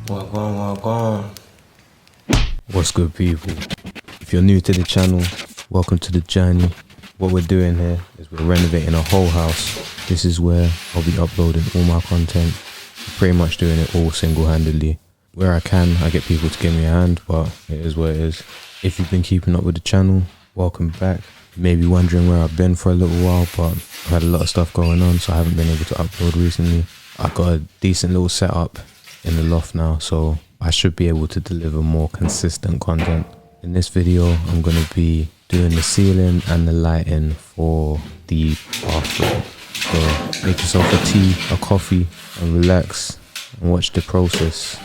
What's good, people? If you're new to the channel, welcome to the journey. What we're doing here is we're renovating a whole house. This is where I'll be uploading all my content. I'm pretty much doing it all single-handedly. Where I can, I get people to give me a hand, but it is what it is. If you've been keeping up with the channel, welcome back. You may be wondering where I've been for a little while, but I've had a lot of stuff going on, so I haven't been able to upload recently. I've got a decent little setup in the loft now, so I should be able to deliver more consistent content. In this video, I'm going to be doing the ceiling and the lighting for the bathroom. So make yourself a tea, a coffee, and relax and watch the process.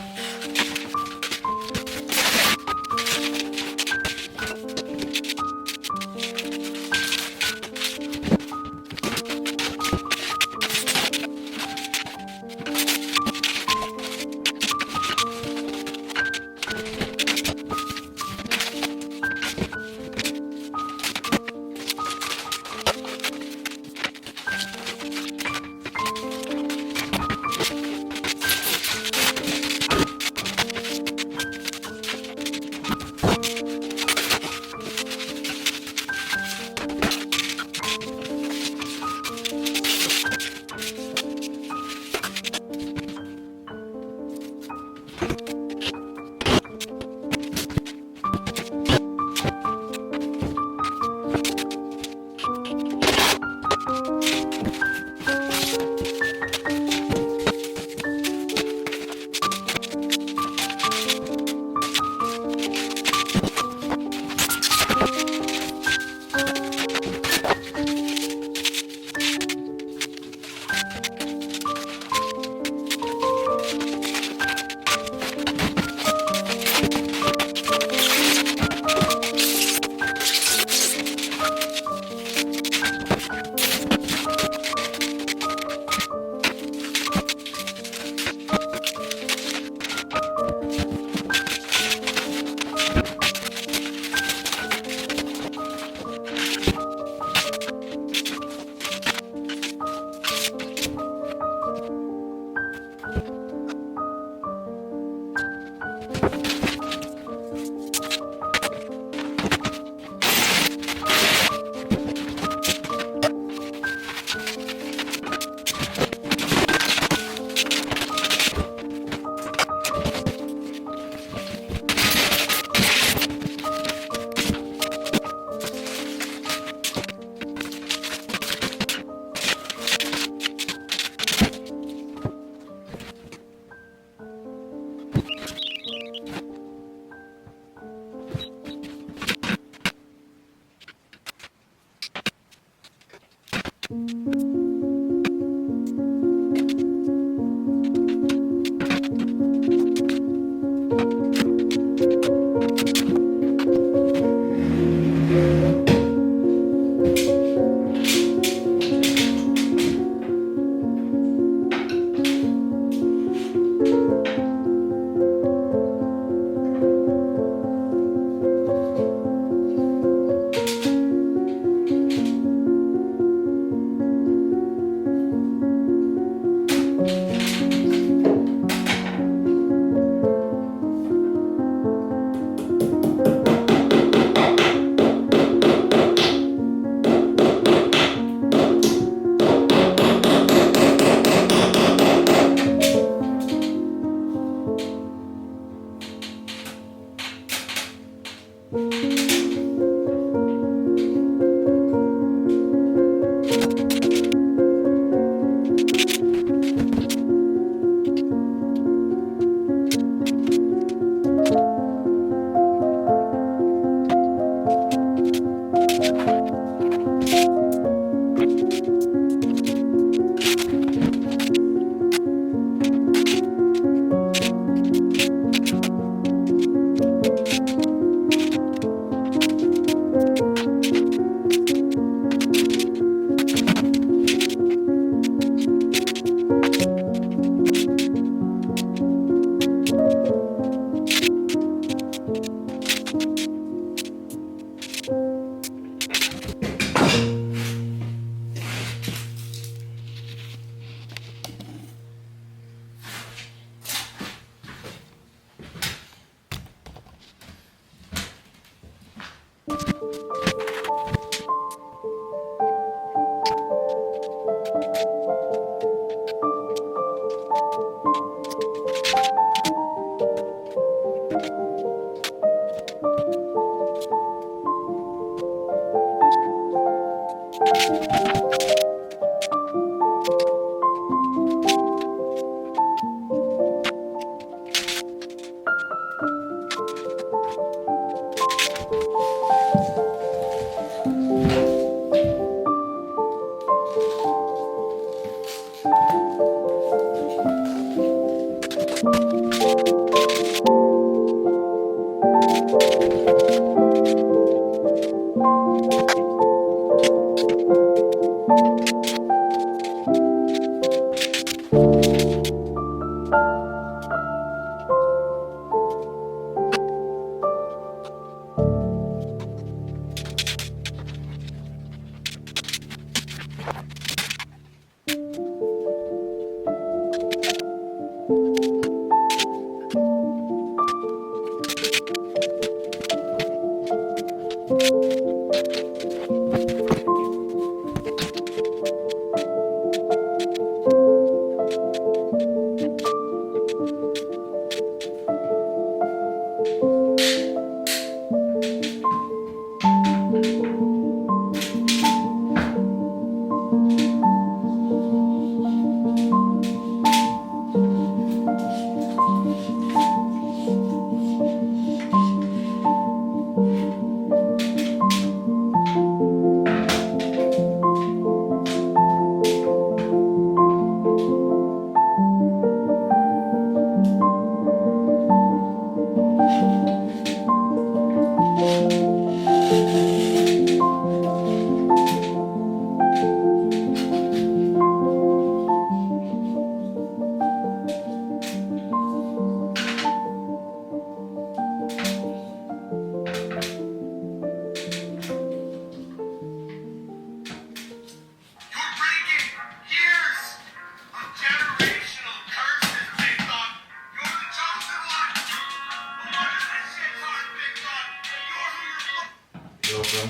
Yo, bro.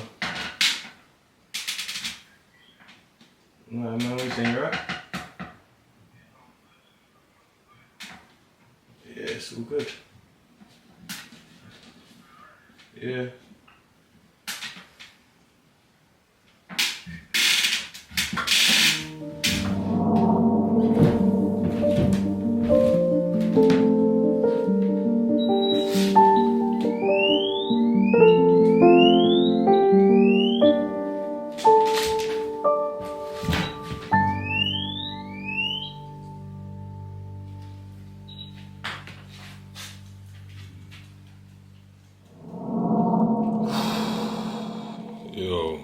No, man, what you saying, you right? Yeah, it's all good. Yeah. Yo,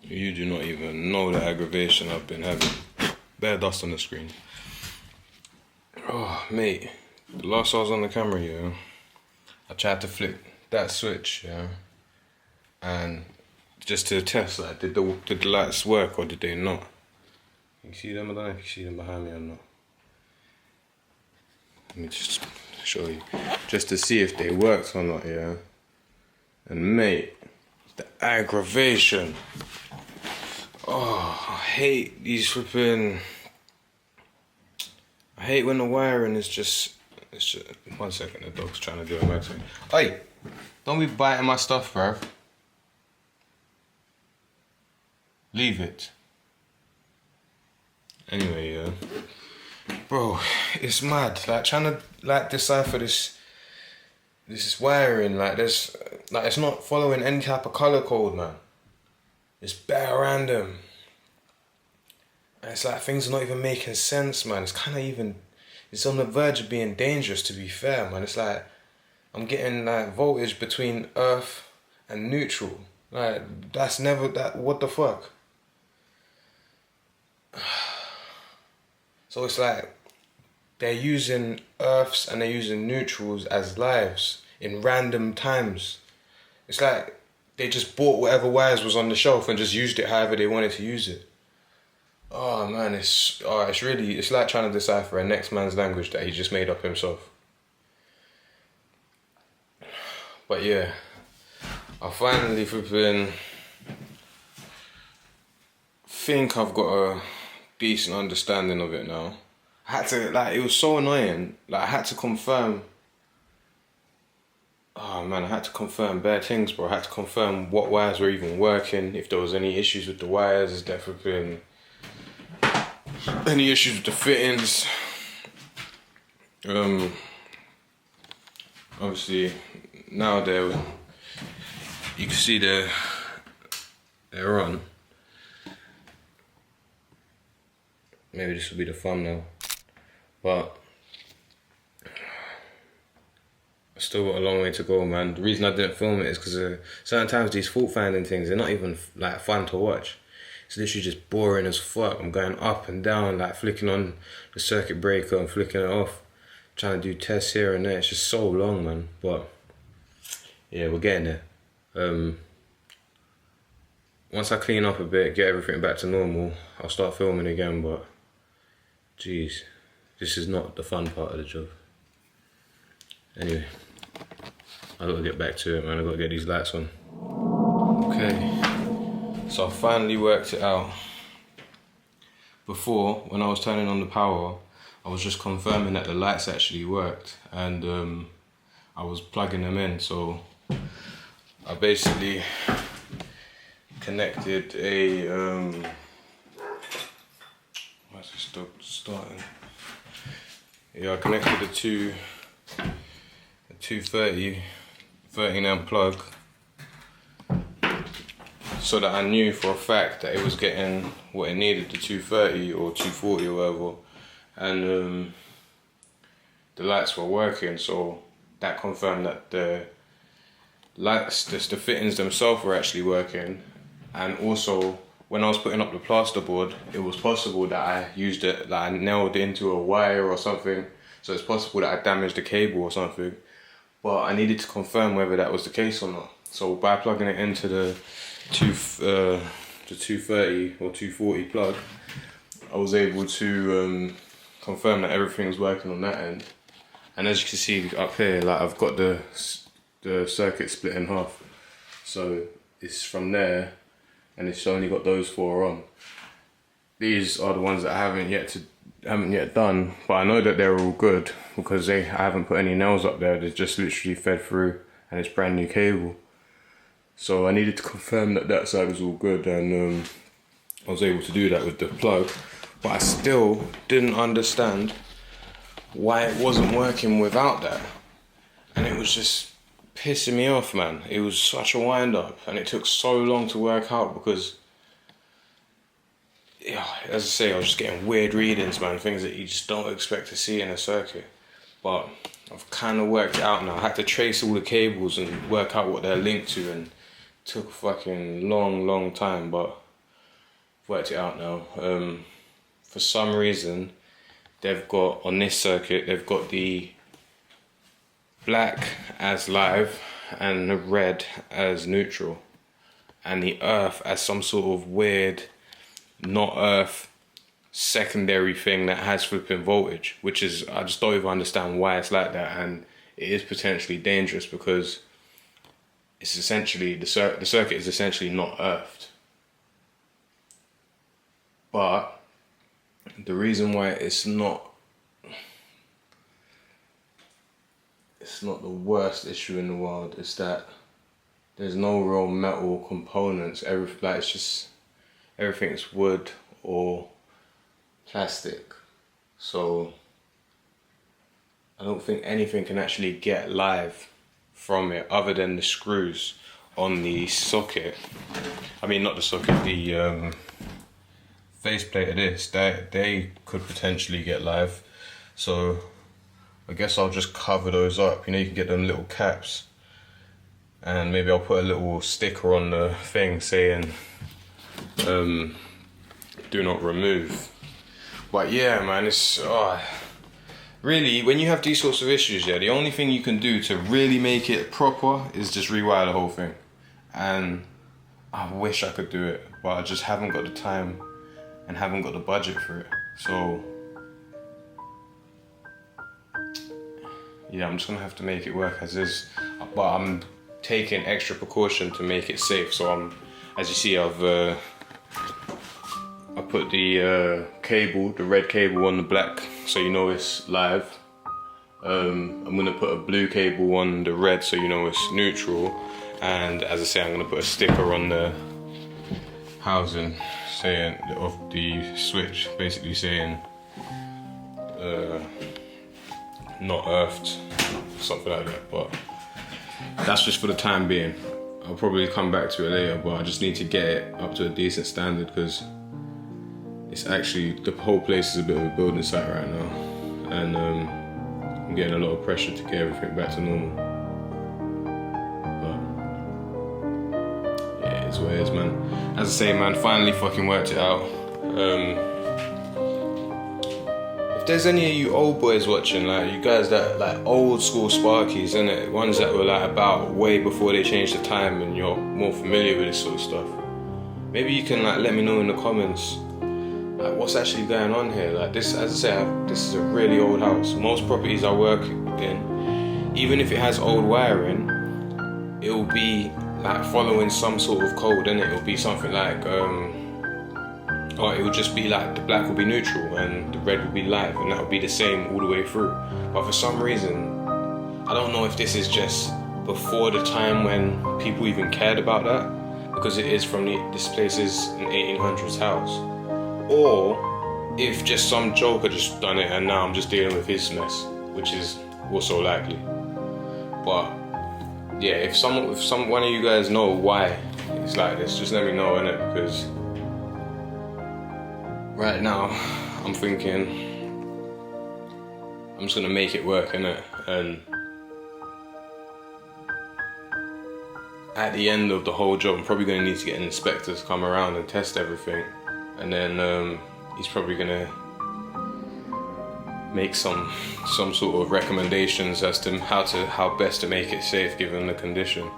you do not even know the aggravation I've been having. Bare dust on the screen. Oh, mate. The last I was on the camera, yeah, I tried to flip that switch, yeah, and just to test, like, did the lights work or did they not? You see them? I don't know if you see them behind me or not. Let me just show you, just to see if they worked or not, yeah. And mate, the aggravation. Oh, I hate these flipping. I hate when the wiring is just. It's just. 1 second, the dog's trying to do a mad thing. Hey, don't be biting my stuff, bruv. Leave it. Anyway, yeah. Bro, it's mad. Like, trying to, like, decipher this wiring, like, there's, like, it's not following any type of color code, man. It's bare random. And it's like, things are not even making sense, man. It's kind of even, it's on the verge of being dangerous, to be fair, man. It's like, I'm getting, like, voltage between earth and neutral. Like, that's never, that, what the fuck? So it's like, they're using earths and they're using neutrals as lives in random times. It's like they just bought whatever wires was on the shelf and just used it however they wanted to use it. Oh man, it's like trying to decipher a next man's language that he just made up himself. But yeah, I finally think I've got a decent understanding of it now. I had to, like, it was so annoying. Like, I had to confirm. Oh man, I had to confirm bare things, bro. I had to confirm what wires were even working, if there was any issues with the wires, is there been any issues with the fittings. Obviously now you can see they're on. Maybe this will be the thumbnail, but I still got a long way to go, man. The reason I didn't film it is because certain times these fault finding things, they're not even like fun to watch. It's literally just boring as fuck. I'm going up and down, like flicking on the circuit breaker and flicking it off, trying to do tests here and there. It's just so long, man. But yeah, we're getting there. Once I clean up a bit, get everything back to normal, I'll start filming again. But jeez, this is not the fun part of the job. Anyway, I gotta get back to it, man. I gotta get these lights on. Okay, so I finally worked it out. Before, when I was turning on the power, I was just confirming that the lights actually worked, and I was plugging them in. So I basically connected a why's it still starting? Yeah, I connected a 230 13 amp plug, so that I knew for a fact that it was getting what it needed, the 230 or 240 or whatever, and the lights were working. So that confirmed that the lights, the fittings themselves were actually working. And also, when I was putting up the plasterboard, it was possible that I used it, that I nailed it into a wire or something. So it's possible that I damaged the cable or something. But I needed to confirm whether that was the case or not. So by plugging it into the 230 or 240 plug, I was able to confirm that everything was working on that end. And as you can see up here, like, I've got the circuit split in half. So it's from there, and it's only got those four on. These are the ones that I haven't yet done, but I know that they're all good because I haven't put any nails up there. They're just literally fed through, and it's brand new cable. So I needed to confirm that that side was all good, and I was able to do that with the plug. But I still didn't understand why it wasn't working without that, and it was just pissing me off, man. It was such a wind up, and it took so long to work out because, yeah, as I say, I was just getting weird readings, man, things that you just don't expect to see in a circuit. But I've kind of worked it out now. I had to trace all the cables and work out what they're linked to, and it took a fucking long time, but I've worked it out now. For some reason, they've got, on this circuit, they've got the black as live and the red as neutral, and the earth as some sort of weird not earth secondary thing that has flipping voltage, which is, I just don't even understand why it's like that, and it is potentially dangerous because it's essentially the circuit is essentially not earthed. But the reason why it's not the worst issue in the world is that there's no real metal components. Everything's wood or plastic. So I don't think anything can actually get live from it other than the screws on the socket. I mean, not the socket, the faceplate of this, they could potentially get live. So I guess I'll just cover those up. You know, you can get them little caps, and maybe I'll put a little sticker on the thing saying do not remove. But yeah, man, it's really, when you have these sorts of issues, yeah, the only thing you can do to really make it proper is just rewire the whole thing. And I wish I could do it, but I just haven't got the time and haven't got the budget for it. So yeah, I'm just gonna have to make it work as is. But I'm taken extra precaution to make it safe. So as you see, I put the cable, the red cable on the black, so you know it's live. I'm gonna put a blue cable on the red, so you know it's neutral. And as I say, I'm gonna put a sticker on the housing saying of the switch, basically saying not earthed, something like that. But that's just for the time being. I'll probably come back to it later, but I just need to get it up to a decent standard, because it's actually, the whole place is a bit of a building site right now, and I'm getting a lot of pressure to get everything back to normal. But yeah, it's what it is, man. As I say, man, finally fucking worked it out. If there's any of you old boys watching, like you guys that like old school Sparkies, innit? Ones that were like about way before they changed the time, and you're more familiar with this sort of stuff, maybe you can like let me know in the comments like what's actually going on here. Like this, as I say, this is a really old house. Most properties I work in, even if it has old wiring, it will be like following some sort of code, innit? It will be something like or it would just be like the black will be neutral and the red will be live, and that would be the same all the way through. But for some reason, I don't know if this is just before the time when people even cared about that, because it is from this place is an 1800s house, or if just some joker just done it and now I'm just dealing with his mess, which is also likely. But yeah, if one of you guys know why it's like this, just let me know, innit? Because right now, I'm thinking I'm just gonna make it work, innit? And at the end of the whole job, I'm probably gonna need to get an inspector to come around and test everything, and then he's probably gonna make some sort of recommendations as to how best to make it safe given the condition.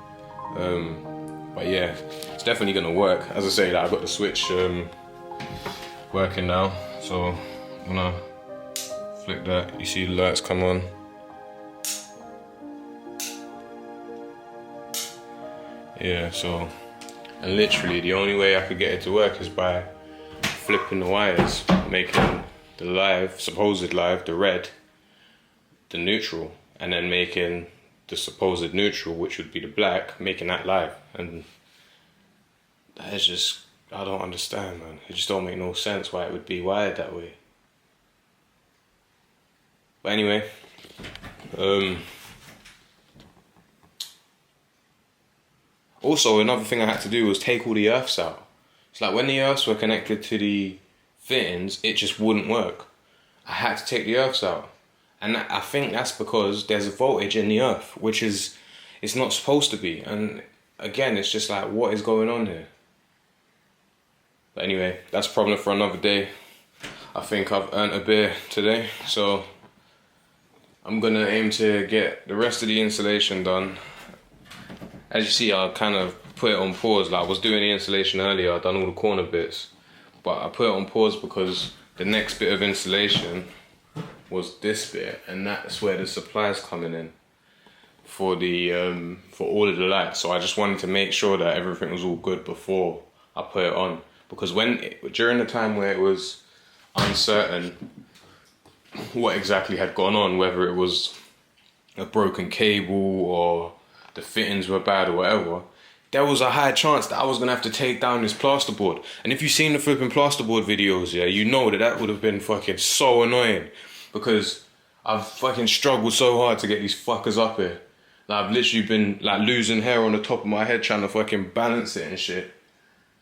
But yeah, it's definitely gonna work. As I say, I've got the switch working now, so I'm gonna flick that. You see the lights come on. Yeah, so, and literally the only way I could get it to work is by flipping the wires, making the supposed live, the red, the neutral, and then making the supposed neutral, which would be the black, making that live. And that is just, I don't understand, man. It just don't make no sense why it would be wired that way. But anyway, also another thing I had to do was take all the earths out. It's like when the earths were connected to the fittings, it just wouldn't work. I had to take the earths out. And I think that's because there's a voltage in the earth, which is, it's not supposed to be. And again, it's just like, what is going on here? But anyway, that's a problem for another day. I think I've earned a beer today, so I'm gonna aim to get the rest of the installation done. As you see, I kind of put it on pause. Like I was doing the installation earlier, I've done all the corner bits, but I put it on pause because the next bit of installation was this bit, and that's where the supply's coming in for the for all of the lights. So I just wanted to make sure that everything was all good before I put it on, because during the time where it was uncertain what exactly had gone on, whether it was a broken cable or the fittings were bad or whatever, there was a high chance that I was gonna have to take down this plasterboard. And if you've seen the flipping plasterboard videos, yeah, you know that would have been fucking so annoying, because I've fucking struggled so hard to get these fuckers up here. Like I've literally been like losing hair on the top of my head trying to fucking balance it and shit.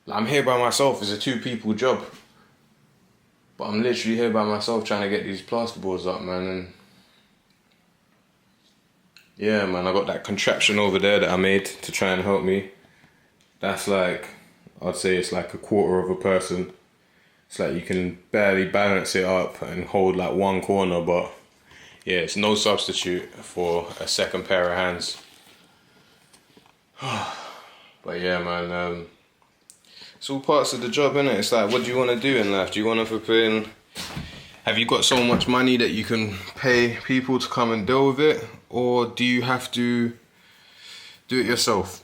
Like I'm here by myself, it's a 2-people job. But I'm literally here by myself trying to get these plasterboards up, man. And yeah, man, I got that contraption over there that I made to try and help me. That's like, I'd say it's like a quarter of a person. It's like you can barely balance it up and hold like one corner, but yeah, it's no substitute for a second pair of hands. But yeah, man, it's all parts of the job, innit? It's like, what do you want to do in life? Do you want to flip have you got so much money that you can pay people to come and deal with it? Or do you have to do it yourself.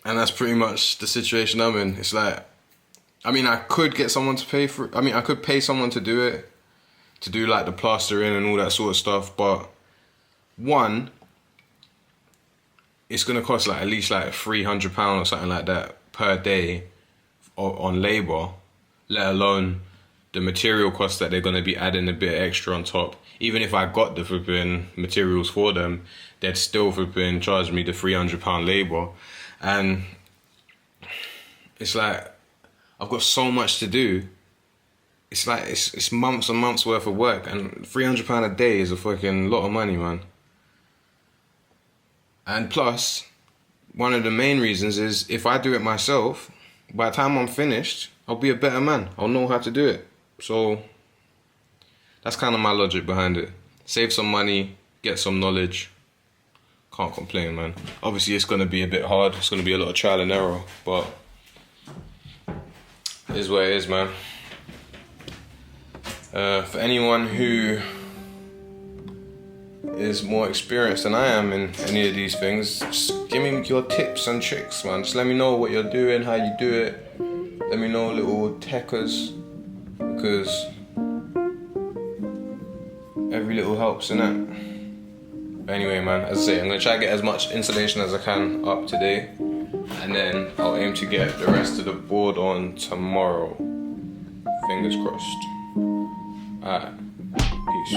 And that's pretty much the situation I'm in. It's like, I mean, I could get someone to pay for it. I mean, I could pay someone to do it, to do like the plastering and all that sort of stuff. But one, it's gonna cost like at least like £300 or something like that per day on labour, let alone the material costs that they're gonna be adding a bit extra on top. Even if I got the flipping materials for them, they'd still flipping charge me the £300 labour. And it's like, I've got so much to do. It's like, it's months and months worth of work, and £300 a day is a fucking lot of money, man. And plus, one of the main reasons is if I do it myself, by the time I'm finished, I'll be a better man. I'll know how to do it. So that's kind of my logic behind it. Save some money, get some knowledge. Can't complain, man. Obviously, it's going to be a bit hard. It's going to be a lot of trial and error, but it is what it is, man. For anyone who is more experienced than I am in any of these things, just give me your tips and tricks, man. Just let me know what you're doing, how you do it. Let me know little techers, because every little helps, innit? Anyway, man, as I say, I'm going to try to get as much insulation as I can up today, and then I'll aim to get the rest of the board on tomorrow. Fingers crossed. Alright, peace.